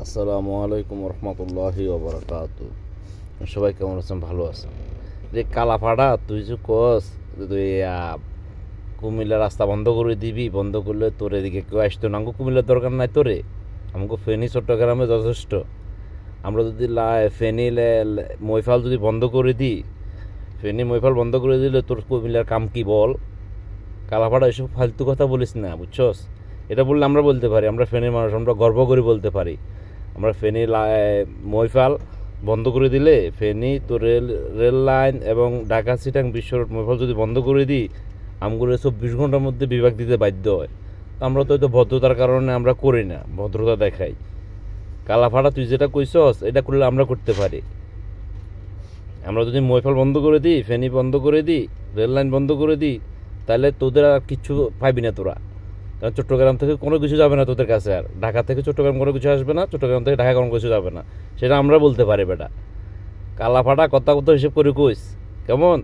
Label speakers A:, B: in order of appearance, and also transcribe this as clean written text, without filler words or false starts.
A: আসসালামু আলাইকুম রহমতুল্লাহি ওবরাকাতু। সবাই কেমন আছেন? ভালো আছেন? যে কালাপাড়া তুই যে কস যে তুই কুমিল্লা রাস্তা বন্ধ করে দিবি, বন্ধ করলে তোর এদিকে কেউ আসতো না। আমাকে কুমিল্লার দরকার নাই তোরে, আমাকে ফেনী চট্টগ্রামে যথেষ্ট। আমরা যদি ফেনী মৈফাল যদি বন্ধ করে দিই, ফেনী মৈফাল বন্ধ করে দিলে তোর কুমিল্লার কাম কি বল? কালাপাড়া এসব ফালতু কথা বলিস না, বুঝছস? এটা বললে আমরা বলতে পারি, আমরা ফেনীর মানুষ, আমরা গর্ব করে বলতে পারি। আমরা ফেনী মৈফাল বন্ধ করে দিলে ফেনী তো রেল লাইন এবং ঢাকা চিটাং বিশ্ব রোড মৈফাল যদি বন্ধ করে দিই, আমগুলো 24 ঘন্টার মধ্যে বিভাগ দিতে বাধ্য হয়। তো আমরা তো হয়তো ভদ্রতার কারণে আমরা করি না, ভদ্রতা দেখাই। কালাফাড়া তুই যেটা কইছস এটা করলে আমরা করতে পারি। আমরা যদি মৈফাল বন্ধ করে দিই, ফেনী বন্ধ করে দিই, রেল লাইন বন্ধ করে দিই, তাহলে তোদের আর কিছু পাইবি না তোরা। কারণ চট্টগ্রাম থেকে কোনো কিছু যাবে না তোদের কাছে, আর ঢাকা থেকে চট্টগ্রাম কোনো কিছু আসবে না, চট্টগ্রাম থেকে ঢাকা কোনো কিছু যাবে না। সেটা আমরা বলতে পারি বেটা। কালা ফাটা কথা কথা হিসেব করে কইস, কেমন?